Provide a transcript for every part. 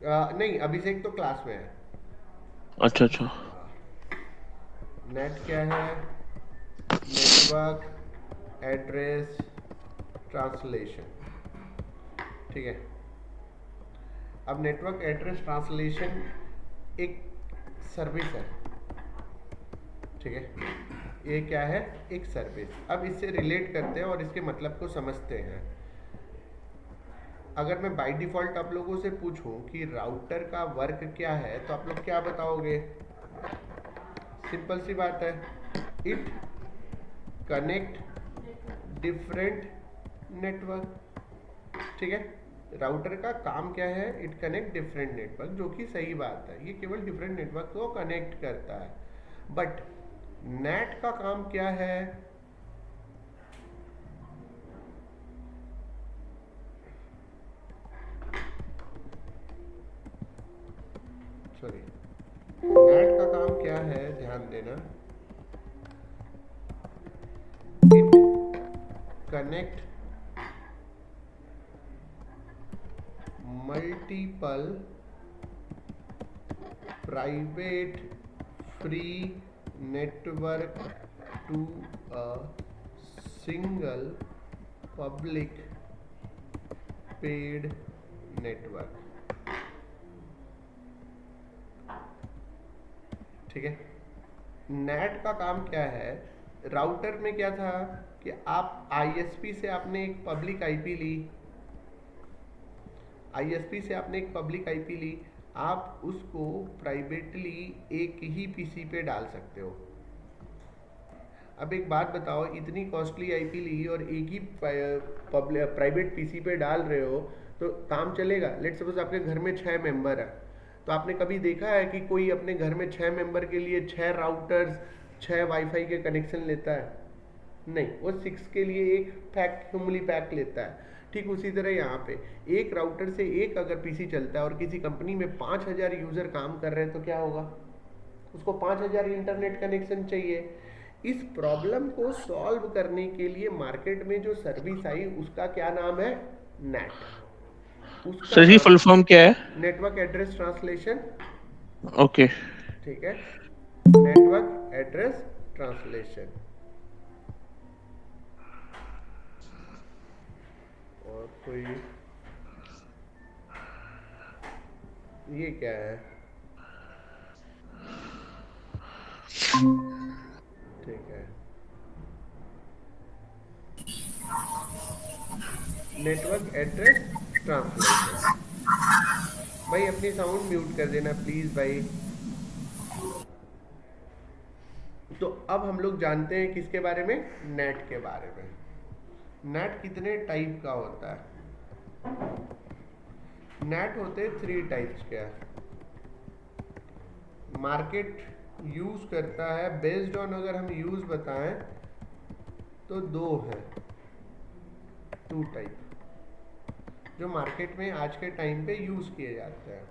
नहीं, अभिषेक तो क्लास में है। अच्छा अच्छा। नेट क्या है? Network address translation. ठीक है। अब नेटवर्क एड्रेस ट्रांसलेशन एक सर्विस है। ठीक है। ये क्या है? एक सर्विस। अब इससे रिलेट करते हैं और इसके मतलब को समझते हैं। अगर मैं बाय डिफॉल्ट आप लोगों से पूछूं कि राउटर का वर्क क्या है, तो आप लोग क्या बताओगे? सिंपल सी बात है, इट कनेक्ट डिफरेंट नेटवर्क। ठीक है। राउटर का काम क्या है? इट कनेक्ट डिफरेंट नेटवर्क, जो कि सही बात है, ये केवल डिफरेंट नेटवर्क को कनेक्ट करता है। बट नेट का काम क्या है? सॉरी, नेट का काम क्या है, ध्यान देना। It connect multiple private free network to a single public paid network. ठीक है। नेट का काम क्या है? राउटर में क्या था कि आप आईएसपी से आपने एक पब्लिक आईपी ली। आईएसपी से आपने एक पब्लिक आईपी ली, आप उसको प्राइवेटली एक ही पीसी पे डाल सकते हो। अब एक बात बताओ, इतनी कॉस्टली आईपी ली और एक ही प्राइवेट पीसी पे डाल रहे हो, तो काम चलेगा? लेट सपोज आपके घर में 6 मेंबर है, तो आपने कभी देखा है कि कोई अपने घर में 6 मेंबर के लिए 6 राउटर्स, 6 वाईफाई के कनेक्शन लेता है? नहीं, वो 6 के लिए एक पैक, ह्यूमली पैक लेता है। ठीक उसी तरह यहाँ पे एक राउटर से एक अगर पीसी चलता है और किसी कंपनी में 5,000 यूजर काम कर रहे हैं, तो क्या होगा? उसको 5,000 इंटरनेट कनेक्शन चाहिए। इस प्रॉब्लम को सॉल्व करने के लिए मार्केट में जो सर्विस आई, उसका क्या नाम है? नेट। उसका सर जी नाम फुल फॉर्म क्या है? Network address translation. ओके। ठीक है। Network address translation. और कोई, ये क्या है? ठीक है। Network address translation. भाई अपनी साउंड म्यूट कर देना प्लीज भाई। तो अब हम लोग जानते हैं किसके बारे में? नेट के बारे में। नेट कितने टाइप का होता है? नेट होते 3 टाइप्स के। मार्केट यूज करता है, बेस्ड ऑन अगर हम यूज बताएं तो दो हैं, 2 टाइप, जो मार्केट में आज के टाइम पे यूज किए जाते हैं।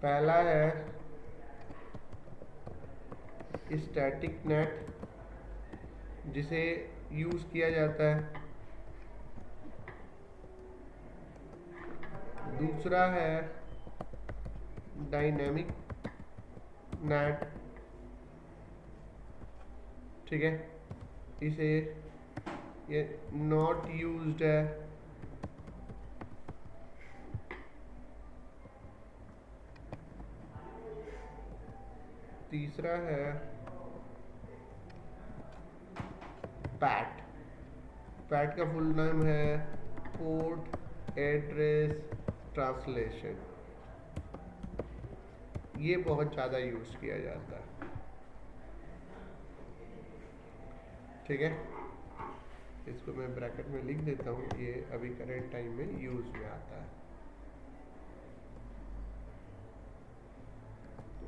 पहला है स्टैटिक नेट, जिसे यूज किया जाता है। दूसरा है डायनेमिक नेट। ठीक है। इसे ये नॉट यूज्ड है। तीसरा है पैट। पैट का फुल नाम है पोर्ट एड्रेस ट्रांसलेशन। ये बहुत ज़्यादा यूज़ किया जाता है। ठीक है। इसको मैं ब्रैकेट में लिख देता हूँ, ये अभी करेंट टाइम में यूज़ में आता है।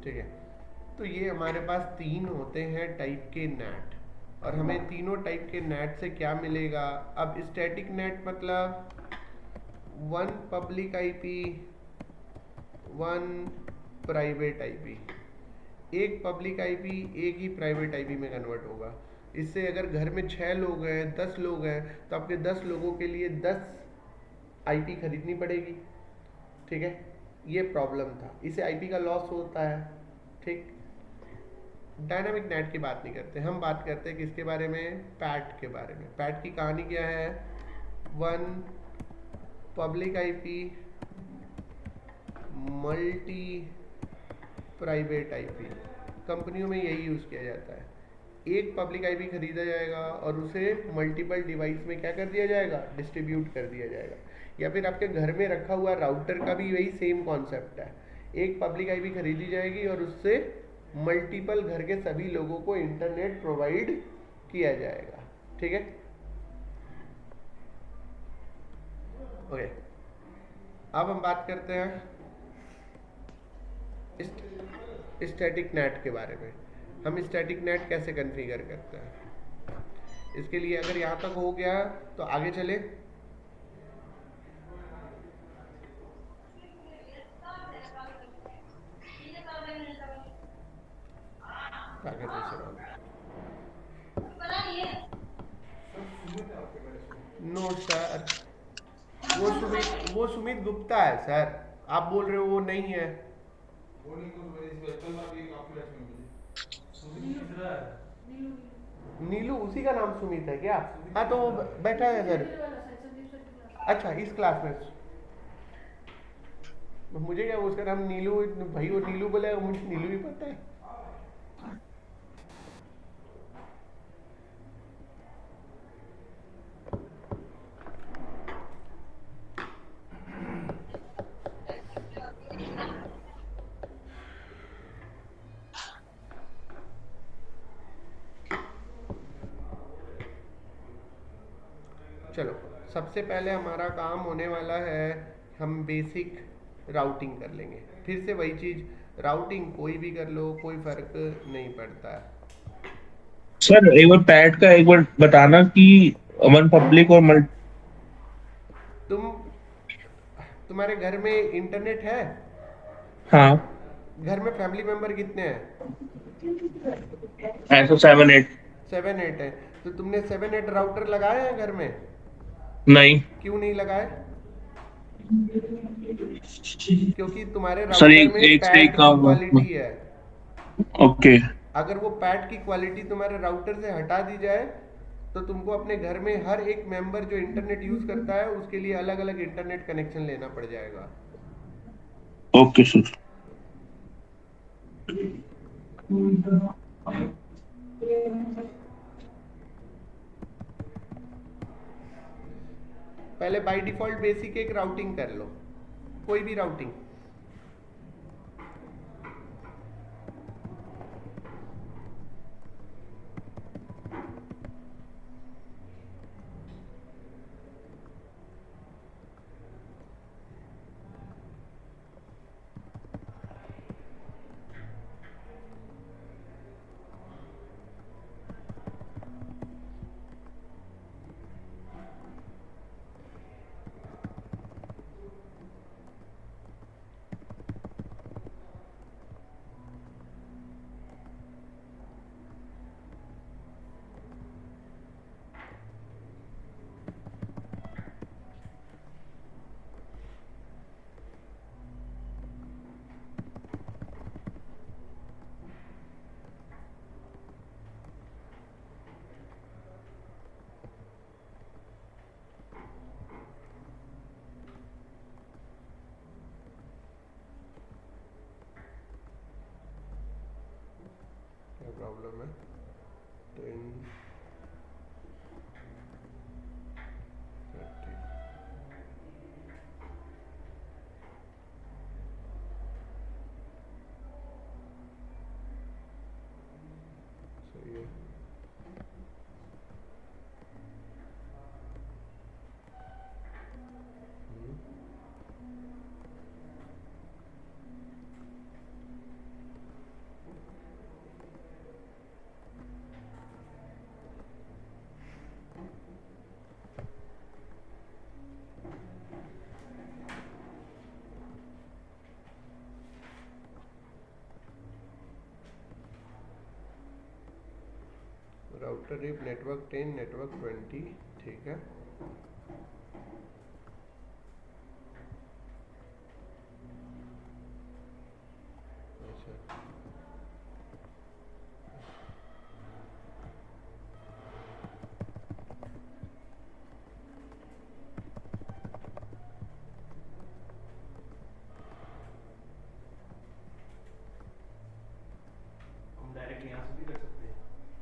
ठीक है। तो ये हमारे पास 3 होते हैं टाइप के नेट, और हमें तीनों टाइप के नेट से क्या मिलेगा? अब स्टैटिक नेट मतलब one public IP, one private IP. एक पब्लिक आईपी एक ही प्राइवेट आईपी में कन्वर्ट होगा। इससे अगर घर में 6 लोग हैं, 10 लोग हैं, तो आपके 10 लोगों के लिए 10 आईपी खरीदनी पड़ेगी। ठीक है, ये प्रॉब्लम था, इसे आईपी का लॉस होता है। ठीक, डायनामिक नेट की बात नहीं करते, हम बात करते हैं किसके बारे में, पैट के बारे में। पैट की कहानी क्या है, one public IP multi private IP, कंपनियों में यही यूज़ किया जाता है। एक पब्लिक आईपी खरीदा जाएगा और उसे मल्टीपल डिवाइस में क्या कर दिया जाएगा, डिस्ट्रीब्यूट कर दिया जाएगा। या फिर आपके घर में रखा हुआ राउटर का भी वही सेम कॉन्सेप्ट है। एक पब्लिक आईपी खरीदी जाएगी और उससे मल्टीपल घर के सभी लोगों को इंटरनेट प्रोवाइड किया जाएगा। ठीक है, ओके। अब हम बात करते हैं स्टैटिक नेट के बारे में। हम स्टैटिक नेट कैसे कॉन्फ़िगर करते हैं, इसके लिए अगर यहाँ तक हो गया तो आगे चले। आगे कैसे नो सर, वो सुमित गुप्ता है सर, आप बोल रहे हो वो नहीं है। नीलू उसी का नाम सुमित है क्या? हाँ तो वो बैठा है सर। अच्छा, इस क्लास में। मुझे क्या, उसका नाम नीलू, भाई वो नीलू बोले, मुझे नीलू ही पता है। चलो, सबसे पहले हमारा काम होने वाला है, हम बेसिक राउटिंग कर लेंगे। फिर से वही चीज़, राउटिंग कोई भी कर लो, कोई फर्क नहीं पड़ता है। सर एक बार पैट का एक बार बताना कि वन पब्लिक और मल्टी। तुम तुम्हारे घर में इंटरनेट है? हाँ, घर में फैमिली मेंबर कितने हैं? ऐसा 7 8। 7 8 है। तो तुमने 7 8 राउटर लगाए हैं घर में? नहीं क्यों नहीं लगाए? क्योंकि तुम्हारे सर, राउटर एक में एक से एक पैट की काम। क्वालिटी है। ओके। अगर वो पैट की क्वालिटी तुम्हारे राउटर से हटा दी जाए तो तुमको अपने घर में हर एक मेंबर जो इंटरनेट यूज करता है उसके लिए अलग अलग इंटरनेट कनेक्शन लेना पड़ जाएगा। Okay sir. पहले बाय डिफॉल्ट बेसिक एक राउटिंग कर लो, कोई भी राउटिंग। क्या प्रॉब्लम है? 10 30 सही है। राउटर रिप नेटवर्क 10 नेटवर्क 20, ठीक है।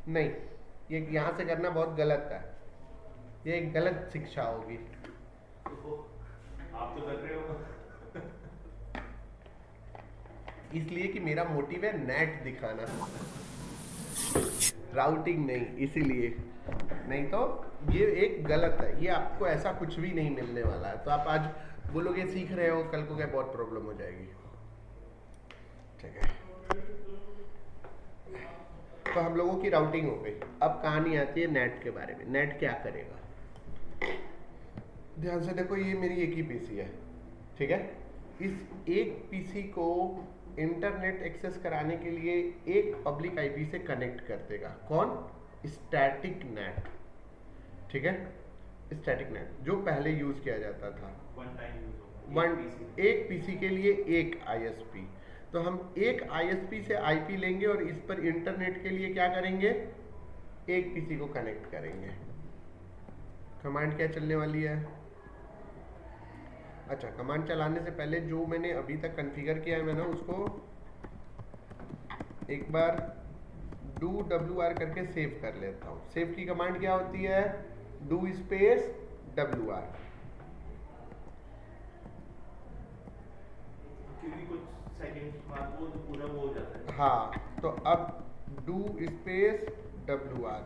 नहीं, ये यहाँ से करना बहुत गलत है, ये एक गलत शिक्षा होगी। तो आप तो कर रहे हो। इसलिए कि मेरा मोटिव है नेट दिखाना, राउटिंग नहीं, इसीलिए। नहीं तो ये एक गलत है, ये आपको ऐसा कुछ भी नहीं मिलने वाला है। तो आप आज बोलोगे सीख रहे हो, कल को क्या बहुत प्रॉब्लम हो जाएगी। ठीक है, तो हम लोगों की राउटिंग हो गई। अब कहानी आती है नेट के बारे में। नेट क्या करेगा, ध्यान से देखो, ये मेरी एक ही पीसी है, ठीक है। इस एक पीसी को इंटरनेट एक्सेस कराने के लिए एक पब्लिक आईपी से कनेक्ट कर देगा। कौन? स्टैटिक नेट, ठीक है। स्टैटिक नेट जो पहले यूज किया जाता था, वन टाइम यूज होगा, एक पीसी के लिए एक आईएसपी। तो हम एक आईएसपी से आईपी लेंगे और इस पर इंटरनेट के लिए क्या करेंगे, एक पीसी को कनेक्ट करेंगे। कमांड क्या चलने वाली है? अच्छा, कमांड चलाने से पहले जो मैंने अभी तक कॉन्फ़िगर किया है, मैं ना उसको एक बार डू WR करके सेव कर लेता हूँ। सेव की कमांड क्या होती है? Do space WR। क्योंकि कुछ सेकंड बाद वो तो पूरा वो हो जाता है। हाँ, तो अब डू स्पेस WR,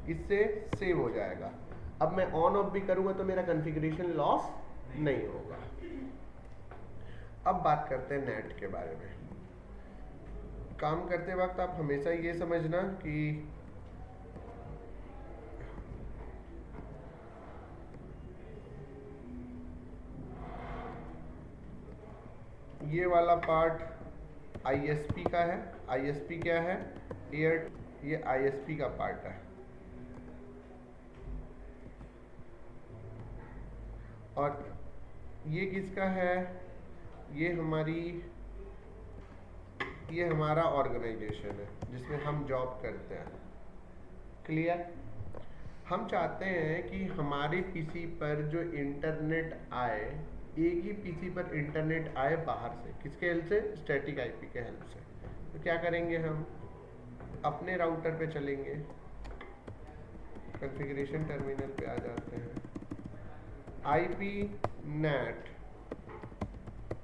इससे सेव हो जाएगा। अब मैं ऑन ऑफ भी करूँगा तो मेरा कॉन्फ़िगरेशन लॉस नहीं होगा। अब बात करते हैं नेट के बारे में। काम करते वक्त आप हमेशा ये समझना कि ये वाला पार्ट आईएसपी का है। आईएसपी क्या है? एयर, ये आईएसपी का पार्ट है। और ये किसका है? ये हमारा ऑर्गेनाइजेशन है जिसमें हम जॉब करते हैं। क्लियर? हम चाहते हैं कि हमारे पीसी पर जो इंटरनेट आए, एक ही पीसी पर इंटरनेट आए बाहर से। किसके हेल्प से? स्टैटिक आईपी के हेल्प से। तो क्या करेंगे, हम अपने राउटर पे चलेंगे, कॉन्फ़िगरेशन टर्मिनल पे आ जाते हैं, आईपी नेट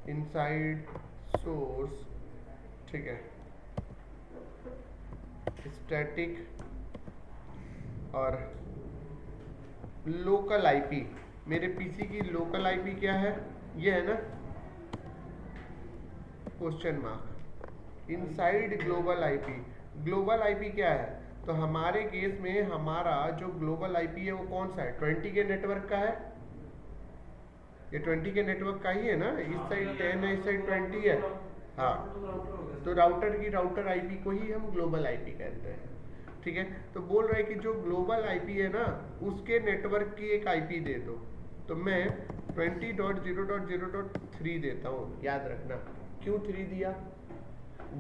इनसाइड सोर्स, ठीक है, स्टैटिक और लोकल आईपी। मेरे पीसी की लोकल आईपी क्या है? ये है ना, question mark. Inside global IP. Global IP क्या है? तो हमारे केस में हमारा जो ग्लोबल आईपी है वो कौन सा है? 20 के नेटवर्क का है। ये 20 के नेटवर्क का ही है ना, इस साइड 10 है, इस साइड 20 है। हाँ, तो राउटर की राउटर आईपी को ही हम ग्लोबल आईपी कहते हैं, ठीक है। तो बोल रहे हैं कि जो ग्लोबल आईपी है ना, उसके नेटवर्क की एक आईपी दे दो। तो मैं 20.0.0.3 देता हूँ। याद रखना, क्यों 3 दिया?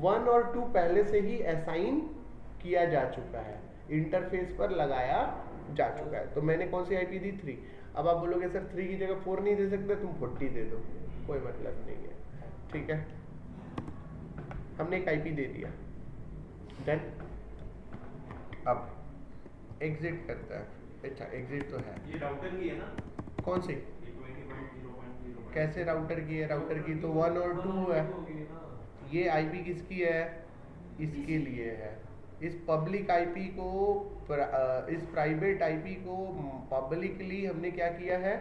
1 और 2 पहले से ही असाइन किया जा चुका है, इंटरफेस पर लगाया जा चुका है। तो मैंने कौन सी आईपी दी? 3। अब आप बोलोगे सर 3 की जगह 4 नहीं दे सकते, तुम 40 दे दो, कोई मतलब नहीं है, ठीक है। हमने एक आईपी दे दिया, देन अब एग्जिट करता है। अच्छा, एग्जिट तो है। ये राउटर की है ना? कौन सी? ये 20.0.0 कैसे राउटर की है? राउटर की तो 1 और 2 है। ये आईपी किसकी है? इसके लिए है। इस पब्लिक आईपी को, इस प्राइवेट आईपी को पब्लिकली हमने क्या किया है?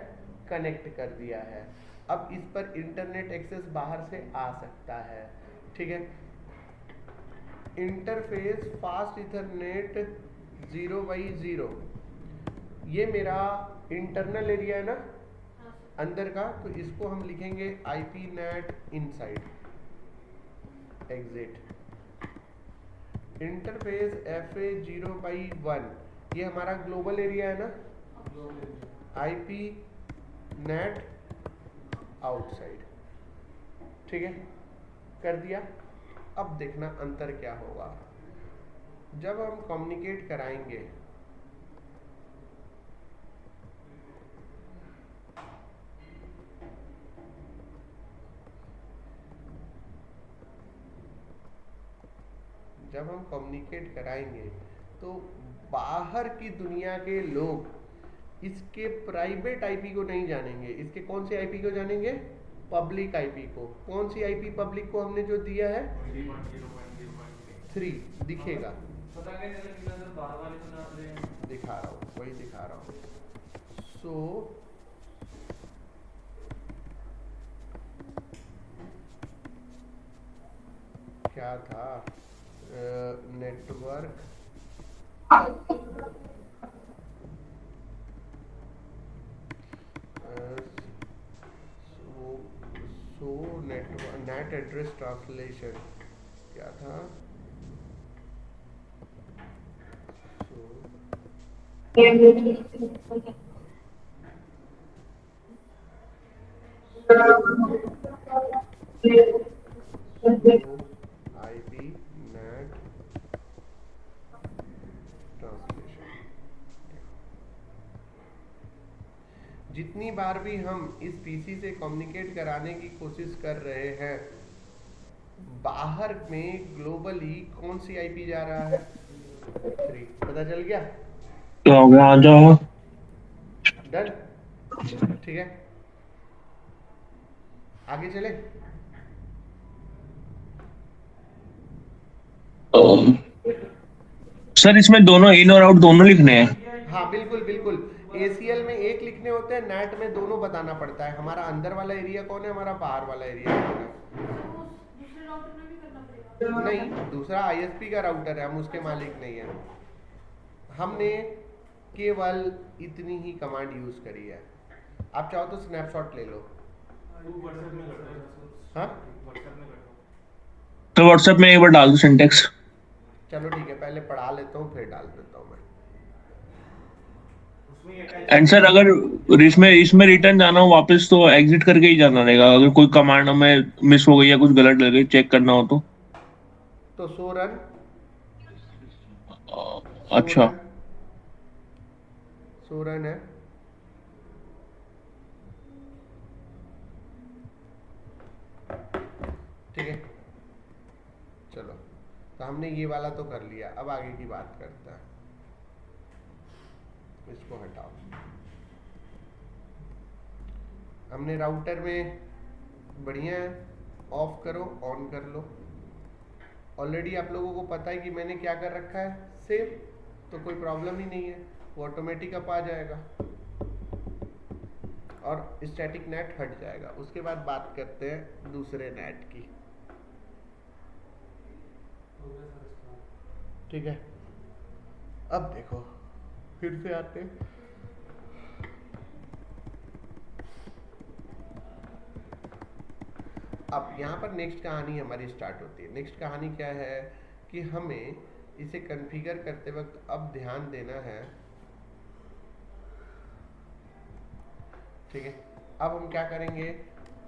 कनेक्ट कर दिया है। अब इस पर इंटरनेट एक्सेस बाहर से आ सकता है, ठीक है। इंटरफेस फास्ट इथरनेट 0x0, ये मेरा इंटरनल एरिया है ना, अंदर का। तो इसको हम लिखेंगे IP net inside exit. Interface FA 0x1, ये हमारा ग्लोबल एरिया है ना, आईपी नेट आउटसाइड, ठीक है, कर दिया। अब देखना अंतर क्या होगा जब हम कम्युनिकेट कराएंगे। जब हम कम्युनिकेट कराएंगे तो बाहर की दुनिया के लोग इसके प्राइवेट आईपी को नहीं जानेंगे, इसके कौन से आईपी को जानेंगे? पब्लिक आईपी को। कौन सी आईपी पब्लिक को हमने जो दिया है? 3 दिखेगा, दिखा रहा हूँ, वही दिखा रहा हूँ। सो क्या था? Network so network net address translation क्या था? IP net translation. जितनी बार भी हम इस पीसी से कम्युनिकेट कराने की कोशिश कर रहे हैं, बाहर में ग्लोबली कौन सी आईपी जा रहा है? 3। पता चल गया? तो हो गया, आ जाओ। डन, ठीक है, आगे चले। सर इसमें दोनों इन और आउट दोनों लिखने हैं? हाँ बिल्कुल बिल्कुल, एसीएल में एक लिखने होते हैं, नेट में दोनों बताना पड़ता है। हमारा अंदर वाला एरिया कौन है, हमारा बाहर वाला एरिया कौन है। नहीं, दूसरा आईएसपी का राउटर है, हम उसके मालिक नहीं है। हमने केवल इतनी ही कमांड यूज करी है। आप चाहो तो स्नैपशॉट ले लो। हाँ तो व्हाट्सएप में एक बार डाल दो सिंटेक्स। चलो ठीक है, पहले पढ़ा लेता हूँ फिर डाल देता हूँ मैं। एंड सर अगर इसमें रिटर्न जाना हो वापस तो एग्जिट करके ही जाना रहेगा, अगर कोई कमांड हमें मिस हो गई या कुछ गलत लग गई चेक करना हो तो सो रन, अच्छा। सो रन है। ठीक है, चलो, तो हमने ये वाला तो कर लिया, अब आगे की बात करते हैं। इसको हटाओ। हमने राउटर में बढ़िया ऑफ करो, ऑन कर लो। ऑलरेडी आप लोगों को पता है कि मैंने क्या कर रखा है, सेव, तो कोई प्रॉब्लम ही नहीं है, वो ऑटोमेटिक अप आ जाएगा और स्टैटिक नेट हट जाएगा। उसके बाद बात करते हैं दूसरे नेट की। ठीक है, अब देखो, फिर से आते हैं। अब यहाँ पर नेक्स्ट कहानी हमारी स्टार्ट होती है। नेक्स्ट कहानी क्या है कि हमें इसे कॉन्फ़िगर करते वक्त अब ध्यान देना है। ठीक है, अब हम क्या करेंगे,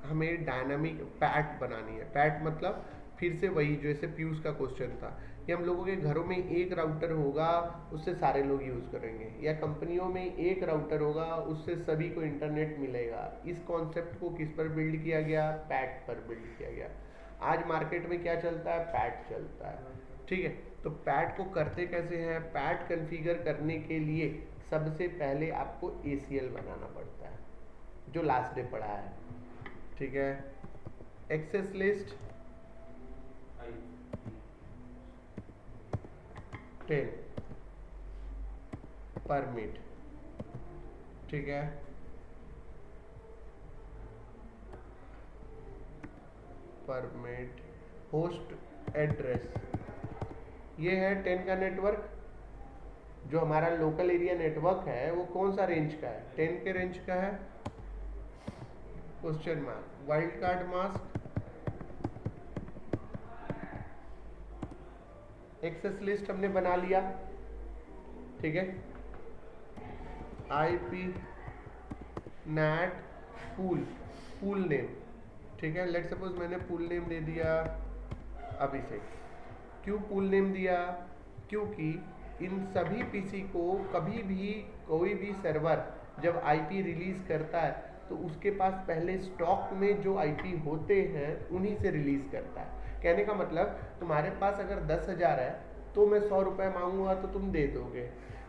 हमें डायनामिक पैट बनानी है। पैट मतलब फिर से वही जैसे पीयूष का क्वेश्चन था कि हम लोगों के घरों में एक राउटर होगा, उससे सारे लोग यूज़ करेंगे, या कंपनियों में एक राउटर होगा, उससे सभी को इंटरनेट मिलेगा। इस कॉन्सेप्ट को किस पर बिल्ड किया गया? पैट पर बिल्ड किया गया। आज मार्केट में क्या चलता है? पैट चलता है। ठीक है, तो पैट को करते कैसे हैं? पैट कॉन्फ़िगर करने के लिए सबसे पहले आपको ACL बनाना पड़ता है, जो लास्ट डे पढ़ा है। ठीक है, एक्सेस लिस्ट 10 परमिट। ठीक है, परमिट होस्ट एड्रेस, ये है 10 का नेटवर्क। जो हमारा लोकल एरिया नेटवर्क है वो कौन सा रेंज का है? 10 के रेंज का है। Question mark, wild card mask, access list हमने बना लिया। ठीक है, IP NAT पूल नेम। ठीक है, लेट सपोज मैंने पूल नेम दे दिया अभिषेक। क्यों पूल नेम दिया? क्योंकि इन सभी पीसी को कभी भी कोई भी सर्वर जब IP रिलीज करता है तो उसके पास पहले स्टॉक में जो IP होते हैं उन्हीं से रिलीज करता है। कहने का मतलब तुम्हारे पास अगर 10,000 है तो मैं 100 रुपये मांगूंगा तो तुम दे दोगे,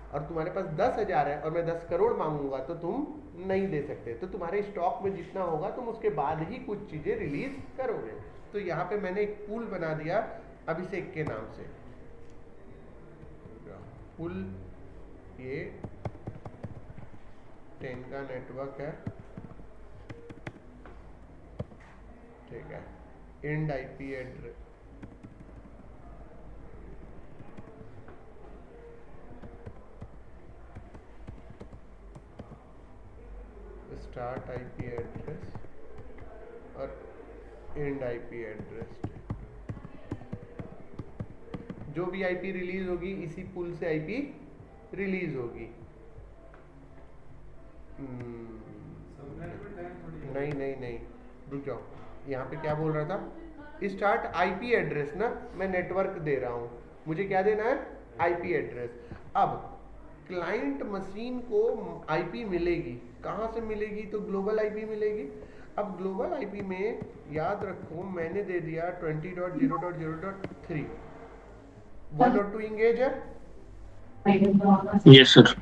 और तुम्हारे पास 10,000 है और मैं 10 करोड़ मांगूंगा तो तुम नहीं दे सकते, तो तुम्हारे स्टॉक में जितना होगा तुम उसके बाद ही कुछ चीज़ें रिलीज करोगे। तो यहाँ पे मैंने एक पूल बना दिया अभिषेक के नाम से, पूल ये 10 का नेटवर्क है, ठीक है। And IP address, start IP address और एंड आईपी एड्रेस, जो भी आईपी रिलीज होगी इसी पूल से आईपी रिलीज होगी। नहीं नहीं नहीं, रुक जाओ, यहाँ पे क्या बोल रहा था, स्टार्ट आईपी एड्रेस ना, मैं नेटवर्क दे रहा हूँ, मुझे क्या देना है, आईपी एड्रेस। अब क्लाइंट मशीन को आईपी मिलेगी, कहाँ से मिलेगी, तो ग्लोबल आईपी मिलेगी। अब ग्लोबल आईपी में याद रखो मैंने दे दिया 20.0.0.3, 1 और 2 इंगेज है, यस सर।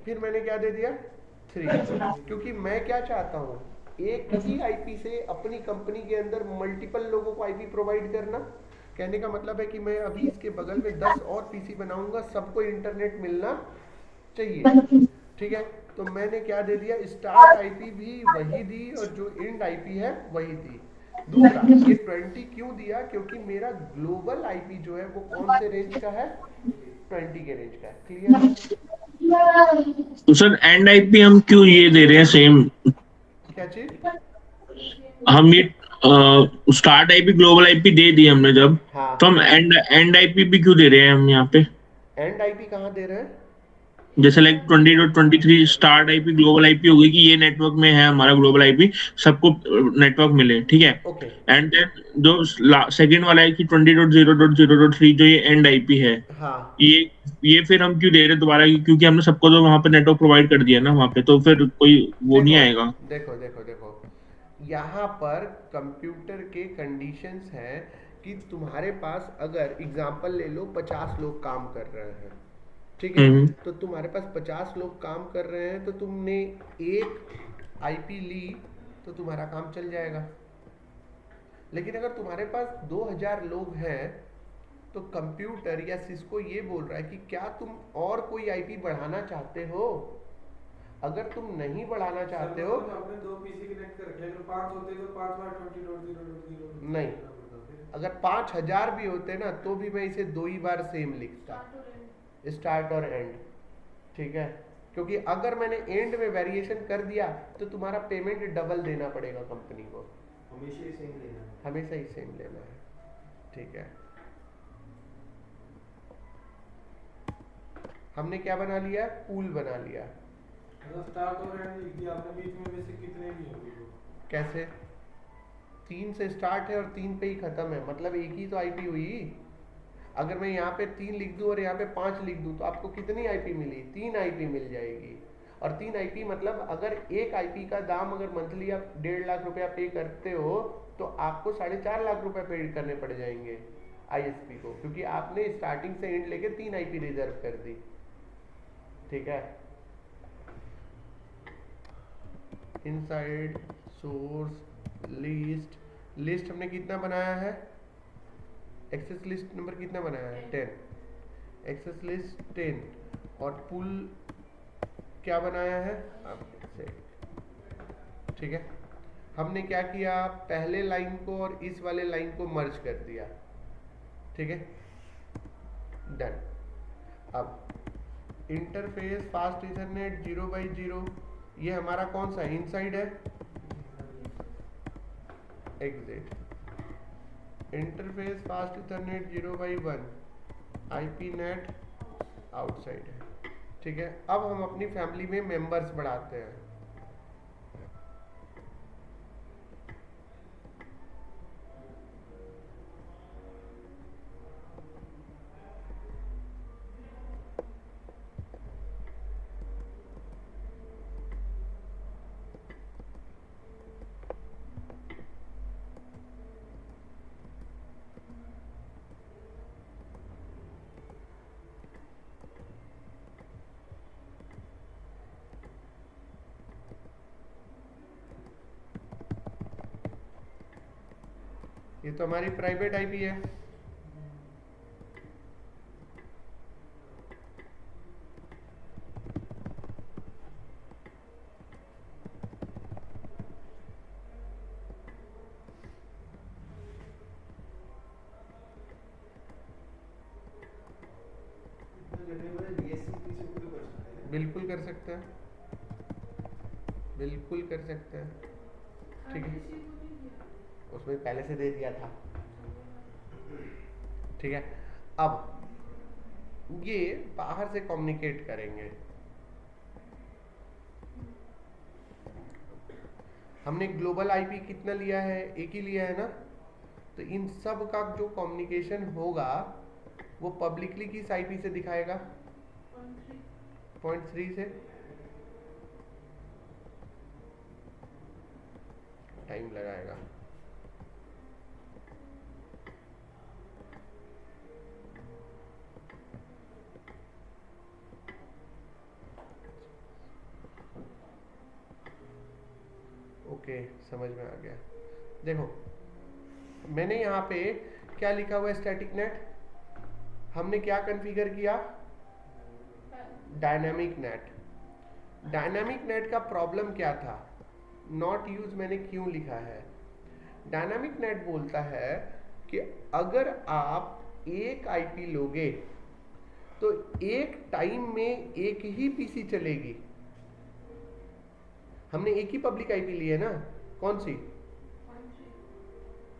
फिर मैंने क्या दे दिया 3, क्योंकि मैं क्या चाहता हूँ, एक ही आईपी से अपनी कंपनी के अंदर मल्टीपल लोगों को आईपी प्रोवाइड करना। कहने का मतलब है कि मैं अभी इसके बगल में 10 और पीसी बनाऊंगा, सबको इंटरनेट मिलना चाहिए, ठीक है। तो मैंने क्या दे दिया, स्टार्ट आईपी भी वही दी और जो एंड आईपी है वही दी। दूसरा, ये 20 क्यों दिया, क्योंकि मेरा ग्लोबल आईपी जो है वो कौन से रेंज का है, 20 के रेंज का है। क्लियर है? तो सर एंड आईपी हम क्यों ये दे रहे हैं सेम? क्या चीज? हम ये स्टार्ट आईपी ग्लोबल आईपी दे दी हमने जब, हाँ, तो हम एंड आईपी भी क्यों दे रहे हैं हम यहाँ पे? एंड आईपी कहाँ दे रहे हैं? जैसे like 20.23 start IP global IP हो गई कि ये नेटवर्क में है हमारा ग्लोबल आईपी, सबको नेटवर्क मिले, ठीक है। ओके, एंड देन जो सेकंड वाला है कि 20.0.0.3 जो ये एंड आईपी है, हाँ, ये ये फिर हम क्यों दे रहे हैं दोबारा? क्योंकि हमने सबको तो वहां पे नेटवर्क प्रोवाइड कर दिया ना वहां पे, तो फिर कोई वो नहीं देखो आएगा। देखो देखो देखो, यहाँ पर कंप्यूटर के कंडीशंस हैं कि तुम्हारे पास अगर एग्जांपल ले लो 50 लोग काम कर रहे हैं, ठीक है, हम्म। तो तुम्हारे पास 50 लोग काम कर रहे हैं, तो तुमने एक आईपी ली तो तुम्हारा काम चल जाएगा। लेकिन अगर तुम्हारे पास 2000 लोग हैं तो कंप्यूटर या सिस्को ये बोल रहा है कि क्या तुम और कोई आईपी बढ़ाना चाहते हो। अगर तुम नहीं बढ़ाना चाहते हो, आपने 2 पीसी कनेक्ट कर रखे हैं, अगर 5 होते तो 5 बार 20.0.0 नहीं, अगर 5000 भी होते ना तो भी मैं इसे 2 ही बार सेम लिखता, स्टार्ट और एंड, ठीक है। क्योंकि अगर मैंने एंड में वेरिएशन कर दिया तो तुम्हारा पेमेंट डबल देना पड़ेगा कंपनी को, हमेशा ही सेम लेना है। हमेशा ही सेम लेना है, ठीक है। हमने क्या बना लिया, पूल बना लिया। मतलब स्टार्ट और एंड लिख दिया आपने, बीच में वैसे कितने भी होंगे वो? कैसे? 3 से स्टार्ट है और 3 पे ही खत्म है, मतलब एक ही तो आईपी हुई। अगर मैं यहाँ पे 3 लिख दूं और यहाँ पे 5 लिख दूं तो आपको कितनी आईपी मिली, 3 आईपी मिल जाएगी। और 3 आईपी मतलब अगर एक आईपी का दाम अगर मंथली आप 1.5 लाख रुपया पे करते हो तो आपको 4.5 लाख रुपए पे करने पड़ जाएंगे आईएसपी को, क्योंकि आपने स्टार्टिंग से एंड लेके 3 आईपी रिजर्व कर दी, ठीक है। इनसाइड सोर्स लिस्ट, लिस्ट हमने कितना बनाया है, एक्सेस लिस्ट नंबर कितना बनाया है, 10, एक्सेस लिस्ट 10, और पुल क्या बनाया है, ठीक है। हमने क्या किया, पहले लाइन को और इस वाले लाइन को मर्ज कर दिया, ठीक है, डन। अब इंटरफेस फास्ट इथरनेट 0/0, ये हमारा कौन सा इनसाइड है, exit. Interface fast Ethernet 0/1, IP net outside है, ठीक है। अब हम अपनी फैमिली में मेंबर्स बढ़ाते हैं। ये तो हमारी प्राइवेट आईपी है। बिल्कुल कर सकते हैं, बिल्कुल कर सकते हैं। ठीक है, उसमें पहले से दे दिया था। ठीक है, अब ये बाहर से कम्युनिकेट करेंगे। हमने ग्लोबल आईपी कितना लिया है? एक ही लिया है ना। तो इन सब का जो कम्युनिकेशन होगा वो पब्लिकली किस आईपी से दिखाएगा? 0.3 से। टाइम लगाएगा। ओके, समझ में आ गया। देखो मैंने यहाँ पे क्या लिखा हुआ है? Static net. हमने क्या कॉन्फ़िगर किया? Dynamic net. डायनामिक नेट का प्रॉब्लम क्या था? नॉट यूज मैंने क्यों लिखा है? डायनामिक नेट बोलता है कि अगर आप एक आईपी लोगे तो एक टाइम में एक ही पीसी चलेगी। हमने एक ही पब्लिक आईपी ली है ना, कौन सी?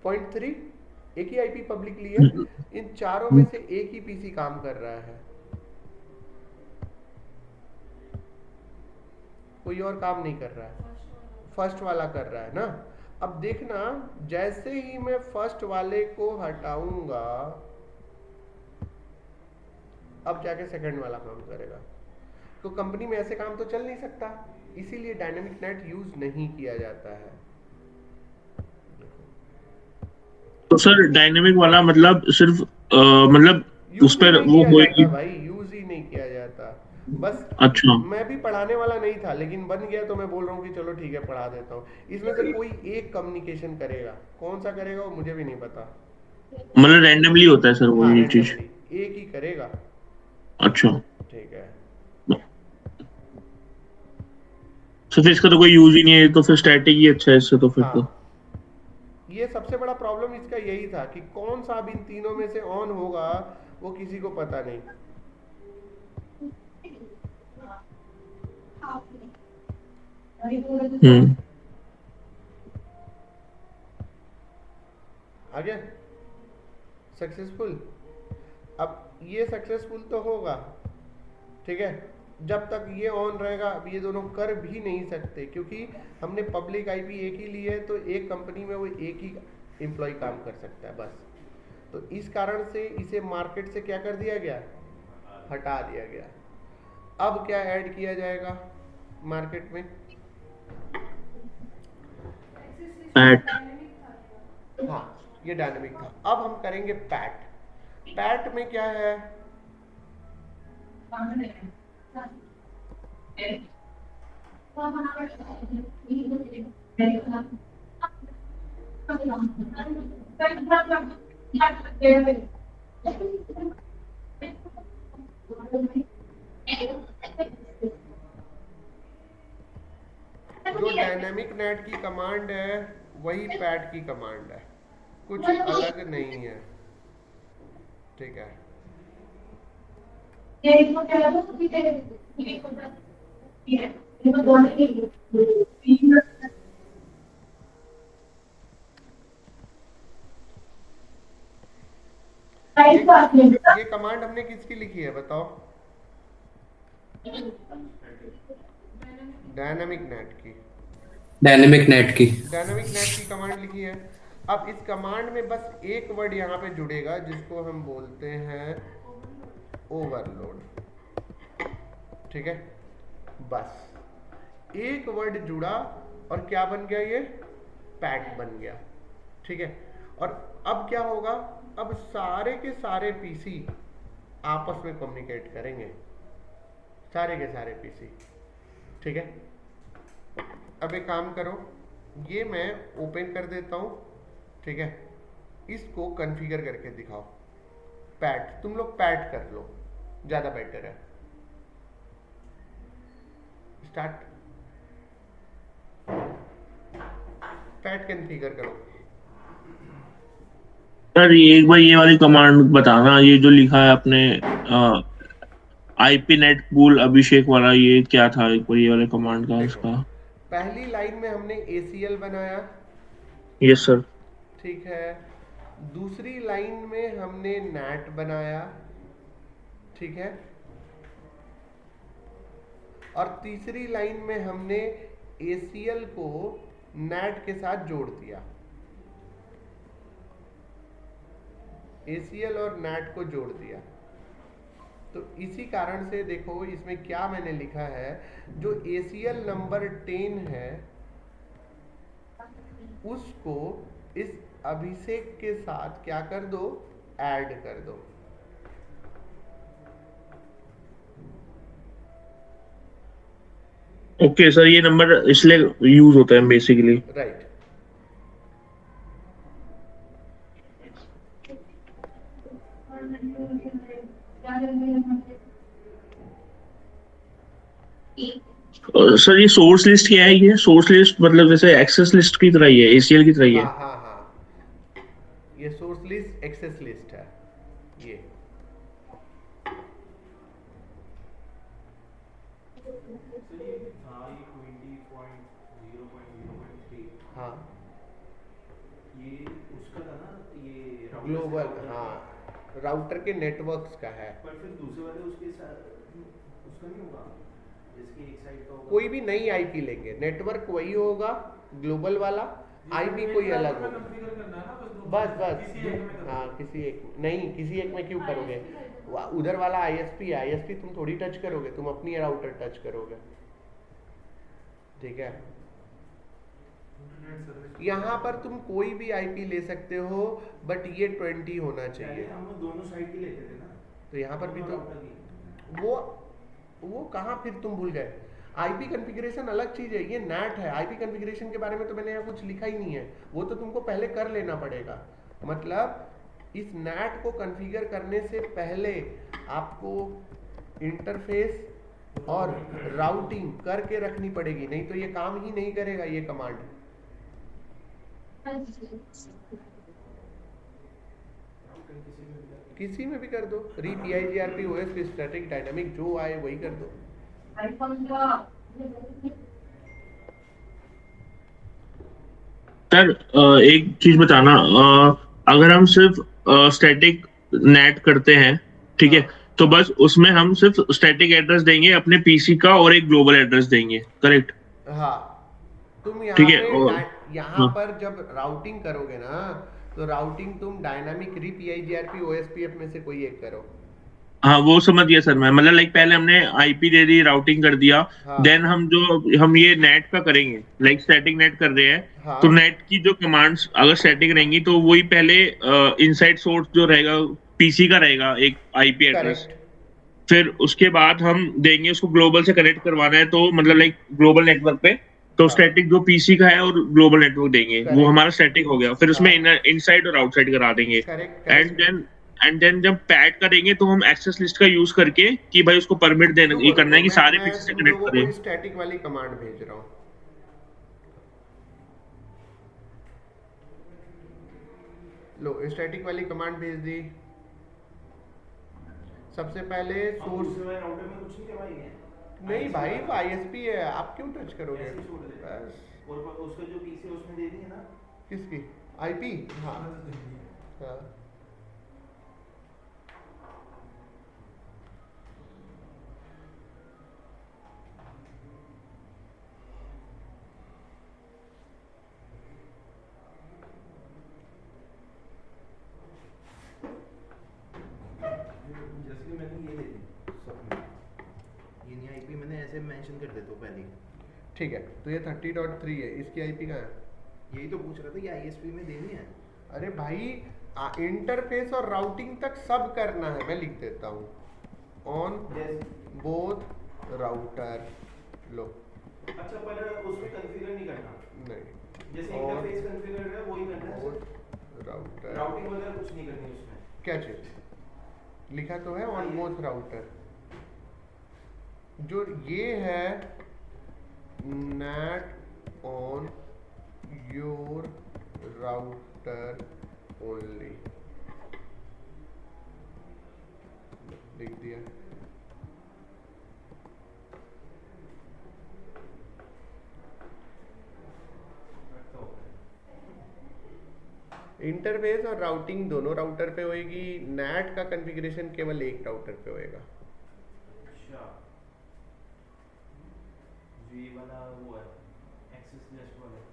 0.3। एक ही आईपी पब्लिक ली है। इन चारों में से एक ही पीसी काम कर रहा है, कोई और काम नहीं कर रहा है। फर्स्ट वाला कर रहा है ना। अब देखना, जैसे ही मैं फर्स्ट वाले को हटाऊंगा अब जाके सेकंड वाला काम करेगा। तो कंपनी में ऐसे काम तो चल नहीं सकता, इसीलिए डायनेमिक नेट यूज नहीं किया जाता है। तो सर डायनेमिक वाला मतलब सिर्फ मतलब उस यूज ही पर नहीं वो किया होएगी? जाता भाई, यूज ही नहीं किया जाता। बस अच्छा। मैं भी पढ़ाने वाला नहीं था, लेकिन बन गया तो मैं बोल रहा हूँ कि चलो ठीक है पढ़ा देता हूँ। इसमें से कोई एक कम्युनिकेशन करेगा, कौन सा करेगा वो मुझे भी नहीं पता। मतलब रैंडमली होता है सर वो हाँ ये चीज? रैंडमली एक ही करेगा। अच्छा। ठीक है। सर फिर इसका तो कोई यूज ही नहीं है, तो फिर स्टैटिक ही अच्छा है इससे तो फिर तो। हाँ, ये सबसे बड़ा प्रॉब्लम इसका यही था कि कौन सा अब इन तीनों में से ऑन होगा वो किसी को पता नहीं। हम्म। आ गया सक्सेसफुल। अब ये सक्सेसफुल तो होगा, ठीक है। जब तक ये ऑन रहेगा अब ये दोनों कर भी नहीं सकते, क्योंकि हमने पब्लिक आईपी एक ही ली है तो एक कंपनी में वो एक ही एम्प्लॉय काम कर सकता है बस। तो इस कारण से इसे मार्केट से क्या कर दिया गया? हटा दिया गया। अब क्या ऐड किया जाएगा मार्केट में? पैट। हाँ, ये डायनेमिक था। अब हम करेंगे पैट। पैट में क्या है? जो डायनेमिक नेट की कमांड है वही पैट की कमांड है, कुछ अलग नहीं है। ठीक है। ये कमांड हमने किसकी लिखी है बताओ? डायनेमिक नेट की। डायनेमिक नेट की। डायनेमिक नेट की कमांड लिखी है। अब इस कमांड में बस एक वर्ड यहाँ पे जुड़ेगा जिसको हम बोलते हैं ओवरलोड। ठीक है, बस एक वर्ड जुड़ा और क्या बन गया? ये पैट बन गया। ठीक है, और अब क्या होगा? अब सारे के सारे पीसी आपस में कम्युनिकेट करेंगे, सारे के सारे पीसी। ठीक है, अब एक काम करो, ये मैं ओपन कर देता हूँ। ठीक है, इसको कॉन्फ़िगर करके दिखाओ। पैट, तुम लोग पैट कर लो, ज़्यादा बेटर है। स्टार्ट। पैट कॉन्फ़िगर करो। सर ये एक बार ये वाली कमांड बताना, ये जो लिखा है आपने आईपी नेट पूल अभिषेक वाला, ये क्या था एक बार ये वाले कमांड का देखो, इसका? पहली लाइन में हमने ACL बनाया, यस सर। ठीक है। दूसरी लाइन में हमने नैट बनाया, ठीक है। और तीसरी लाइन में हमने ACL को नैट के साथ जोड़ दिया। ACL और नैट को जोड़ दिया। तो इसी कारण से देखो इसमें क्या मैंने लिखा है, जो ACL नंबर 10 है उसको इस अभिषेक के साथ क्या कर दो, ऐड कर दो। ओके सर, ये नंबर इसलिए यूज होता है बेसिकली। राइट। सर ये सोर्स लिस्ट क्या है? ये सोर्स लिस्ट मतलब जैसे एक्सेस लिस्ट की तरह ही है, एसीएल की तरह ही है? हाँ हाँ हाँ, ये सोर्स लिस्ट एक्सेस लिस्ट है ये। सर ये 20.0.0.3 हाँ ये उसका था ना, ये router से ग्लोबल, router हाँ का। राउटर के नेटवर्क्स का है। पर फिर दूसरे वाले उसके साथ उसका नहीं होगा, जिसकी एक साइड का होगा। कोई भी नई आईपी लेंगे, नेटवर्क वही होगा ग्लोबल वाला, आईपी कोई अलग होगा। कॉन्फ़िगर करना है ना बस बस, किसी एक में हाँ किसी एक नहीं, किसी एक में क्यों करोगे? उधर वाला आईएसपी है, आईएसपी तुम थोड़ी टच करोगे, तुम अपनी राउटर टच करोगे, ठीक है। Internet service. यहाँ पर तुम कोई भी आईपी ले सकते हो, बट ये 20 होना पहले चाहिए। हम लोग दोनों साइड की लेते थे ना, तो यहाँ पर भी तो router की। वो कहाँ फिर तुम भूल गए? आईपी कॉन्फ़िगरेशन अलग चीज़ है, ये नैट है। आईपी कॉन्फ़िगरेशन के बारे में तो मैंने यहाँ कुछ लिखा ही नहीं है, वो तो तुमको पहले कर लेना पड़ेगा। मतलब इस नैट को कॉन्फ़िगर करने से पहले आपको इंटरफेस और राउटिंग करके रखनी पड़ेगी, नहीं तो ये काम ही नहीं करेगा ये कमांड। किसी में भी कर दो, री PIGRP OSP स्टैटिक डायनामिक जो आए वही कर दो। सर एक चीज बताना, अगर हम सिर्फ स्टैटिक नेट करते हैं, ठीक है, हाँ तो बस उसमें हम सिर्फ स्टैटिक एड्रेस देंगे अपने पीसी का और एक ग्लोबल एड्रेस देंगे, करेक्ट? हाँ, तुम यहाँ ठीक है। पे और यहाँ हाँ पर जब राउटिंग करोगे ना, तो राउटिंग तुम डायनामिक री PIGRP OSPF में से कोई एक करो। हाँ, वो समझ गया सर मैं, मतलब लाइक पहले हमने आईपी दे दी, राउटिंग कर दिया, हाँ देन हम ये नेट का करेंगे, लाइक स्टैटिक नेट कर रहे हैं, तो हाँ नेट की जो कमांड्स अगर स्टैटिक रहेंगी तो वही पहले इनसाइड सोर्स जो रहेगा पीसी का रहेगा एक आईपी एड्रेस, करेक्ट फिर उसके बाद हम देंगे उसको ग्लोबल से कनेक्ट करवाना है, तो मतलब लाइक ग्लोबल नेटवर्क पे, तो हाँ स्टैटिक जो पीसी का है और ग्लोबल नेटवर्क देंगे, वो करेक्ट हमारा स्टैटिक हो गया, फिर उसमें हाँ इनसाइड और आउटसाइड करा देंगे। Correct and correct. देन जब पैड करेंगे तो हम एक्सेस लिस्ट का यूज करके कि भाई उसको परमिट देना, ये रुको करना रुको, है कि सारे मैं पीसी से तुम कनेक्ट लोगों करें। को स्टैटिक वाली कमांड भेज रहा हूँ। लो स्टैटिक वाली कमांड भेज दी। सबसे पहले हम सोर्स, दूसरे वाले राउटर में कुछ नहीं करवाएंगे। नहीं भाई वो ISP है, आप क्यों टच करोगे? ऐसे ही छोड़ दे। बस और उसका जो पीसी है उसमें दे दिए ना। किसकी IP? हाँ हाँ जैसे कि मैंने ये ले ली सब में, ये नहीं आईपी मैंने ऐसे मेंशन कर देता हूँ पहले ही। ठीक है, तो ये 30.3 है, इसकी IP कहाँ है? यही तो पूछ रहा था, ये आईएसपी में देनी है। अरे भाई इंटरफेस और राउटिंग तक सब करना है, मैं लिख देता हूँ ऑन जैसे बोथ राउटर। लो अच्छा, पर उसमें कॉन्फ़िगर नहीं करना, नहीं, जैसे और इंटरफेस कॉन्फ़िगर है वही करना है। बोथ राउटर राउटिंग वगैरह कुछ नहीं करनी उसमें। क्या चीज लिखा तो है ऑन बोथ राउटर। जो ये है net on your router only, लिख दिया। इंटरफेस और राउटिंग दोनों राउटर पे होएगी, नेट का कॉन्फ़िगरेशन केवल एक राउटर पे होएगा। अच्छा, जो ये वाला वो है एक्सेस लिस्ट वाला,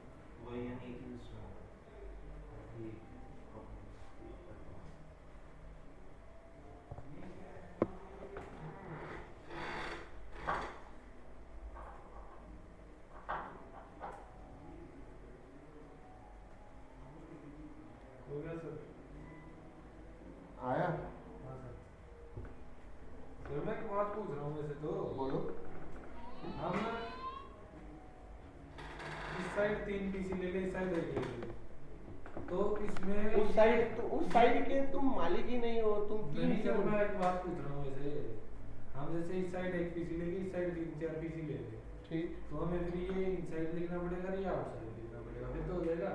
वही यानी एक ही उसमें होगा ये। हो गया सर। आया? हाँ सर। सर मैं एक बात पूछ रहा हूँ वैसे तो। बोलो। हम ना इस साइड 3 पीसी ले ले, इस साइड 1 ले ले, तो इसमें उस साइड के तुम मालिक ही नहीं हो, तुम तीन नहीं से सर, मैं एक बात पूछ रहा हूँ वैसे। हम जैसे इस साइड 1 पीसी लेंगे, इस साइड 3-4 पीसी ले ले, ठीक। तो हमें फिर ये इनसाइड लिखना पड़ेगा या आउटसाइड लिखना पड़ेगा, फिर तो हो जाएगा।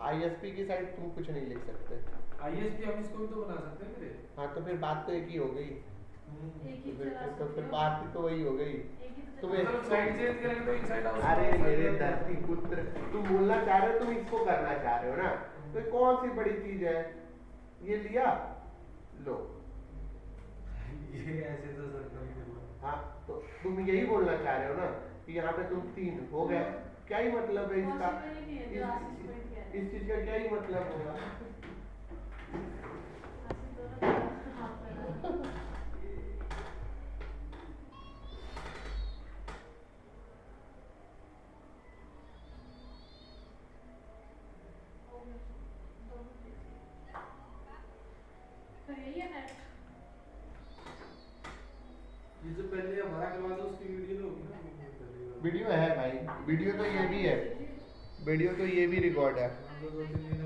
आईएसपी की साइड तुम कुछ नहीं लिख सकते। आईएसपी हम इसको भी तो बना सकते हैं मेरे। हाँ तो फिर बात तो एक ही हो गई। एक ही तो फिर चला तो सकते फिर हो। बात भी तो वही हो गई। एक ही तो तुम्हें- चला मतलब साइड चेंज करेंगे तो इनसाइड आउट। अरे मेरे धरती पुत्र, तुम बोलना चाह रहे हो, तुम इसको करना चाह रहे हो ना, तो ये कौन सी बड़ी चीज है? ये लिया लो। ये ऐसे तो सर कभी नहीं हुआ। हाँ तो तुम यही बोलना चाह रहे हो ना कि यहाँ पे तुम 3 हो गए, क्या ही मतलब है इसका? Possible ही नहीं है, जो आशीष पॉइंट कह रहे हैं। इस चीज का क्या ही मतलब होगा? आशीष दोनों तरफ हाथ लगा। हो गया, दोनों ठीक। तो यही है नेट। ये जो पहले हमारा करवा दो उसकी वीडियो तो होगी ना पहले वीडियो है भाई, वीडियो तो ये भी है, वीडियो तो ये भी रिकॉर्ड है। हम तो 2-3 दिन